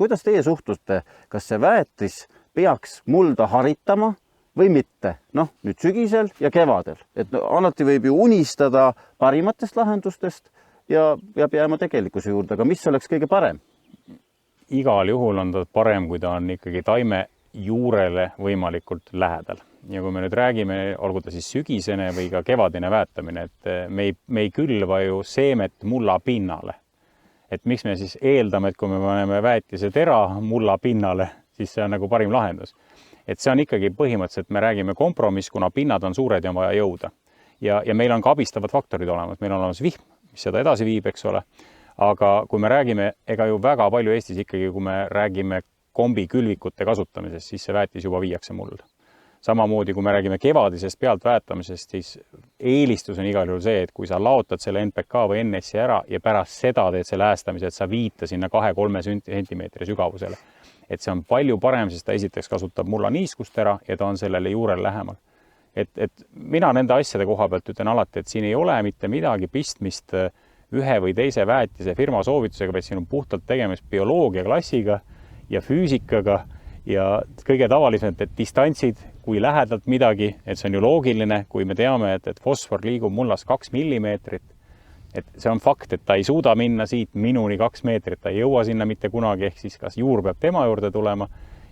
kuidas teie suhtute, kas see väetis peaks mulda haritama või mitte? Noh, nüüd sügisel ja kevadel. Et alati võib ju unistada parimatest lahendustest ja peab jääma tegelikkuse juurde, aga mis oleks kõige parem? Igal juhul on ta parem, kui ta on ikkagi taime juurele võimalikult lähedal. Ja kui me nüüd räägime, olgu ta siis sügisene või ka kevadine väetamine, et me ei külva ju seemet mulla pinnale. Et miks me siis eeldame, et kui me paneme väetise tera mulla pinnale, siis see on nagu parim lahendus. Et see on ikkagi põhimõtteliselt, me räägime kompromiss, kuna pinnad on suured ja on vaja jõuda. Ja meil on ka abistavad faktorid olemas. Meil on olemas vihm, mis seda edasi viib, eks ole. Aga kui me räägime, ega ju väga palju Eestis ikkagi, kui me räägime kombi külvikute kasutamisest, siis see väetis juba viiakse mulda. Samamoodi, kui me räägime kevadisest pealt väetamisest, siis eelistus on igal juhul see, et kui sa laotad selle NPK või NS-i ära ja pärast seda teed selle äästamise, et sa viita sinna 2-3 sentimeetri sügavusele. Et see on palju parem, sest ta esiteks kasutab mulla niiskust ära ja ta on sellele juurel lähemal. Et mina nende asjade koha pealt ütlen alati, et siin ei ole mitte midagi pistmist ühe või teise väetise firma soovitusega, vaid siin on puhtalt tegemist bioloogia klassiga ja füüsikaga ja kõige tavalisemalt, et distantsid, kui lähedalt midagi, et see on ju loogiline, kui me teame, et fosfor liigub mullas 2 millimeetrit, et see on fakt, et ta ei suuda minna siit minuni 2 meetrit, ta ei jõua sinna mitte kunagi, ehk siis kas juur peab tema juurde tulema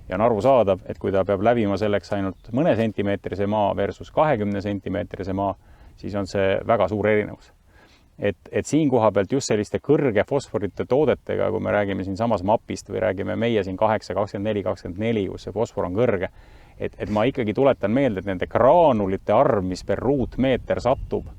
ja on arusaadav, et kui ta peab läbima selleks ainult mõne sentimeetrise maa versus 20 sentimeetrise maa, siis on see väga suur erinevus. Et siin koha pealt just selliste kõrge fosforite toodetega, kui me räägime siin samas mapist või räägime meie siin 8, 24, 24, kus see fosfor on kõrge, et ma ikkagi tuletan meelde, et nende graanulite arv, mis per ruutmeeter satub,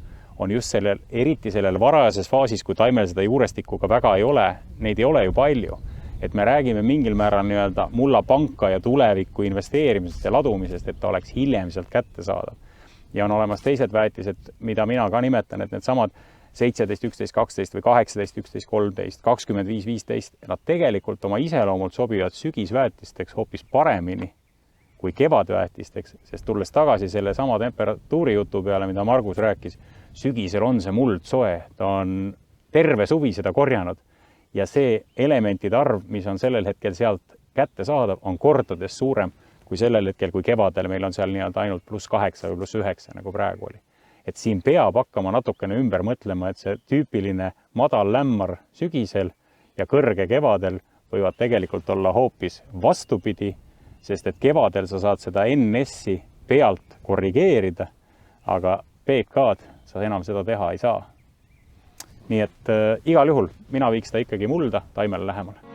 on just sellel, eriti sellel varajases faasis, kui taimel seda juurestikuga väga ei ole, neid ei ole ju palju. Et me räägime mingil määral nii-öelda mulla panka ja tulevikku investeerimisest ja ladumisest, et ta oleks hiljem sealt kätte saadav. Ja on olemas teised väetised, mida mina ka nimetan, et need samad 17, 11, 12 või 18, 11, 13, 25, 15, nad tegelikult oma iseloomult sobivad sügisväetisteks hoopis paremini kui kevadväetisteks, sest tulles tagasi selle sama temperatuuri jutu peale, mida Margus rääkis, sügisel on see muld soe, ta on terve suvi seda korjanud ja see elementide arv, mis on sellel hetkel sealt kätte saadav, on kordades suurem kui sellel hetkel, kui kevadel meil on seal nii-öelda ainult +8 või +9, nagu praegu oli. Et siin peab hakkama natukene ümber mõtlema, et see tüüpiline madal lämmar sügisel ja kõrge kevadel võivad tegelikult olla hoopis vastupidi, sest et kevadel sa saad seda NS-i pealt korrigeerida, aga PK-d sa enam seda teha ei saa. Nii et igal juhul mina viiks ta ikkagi mulda taimele lähemale.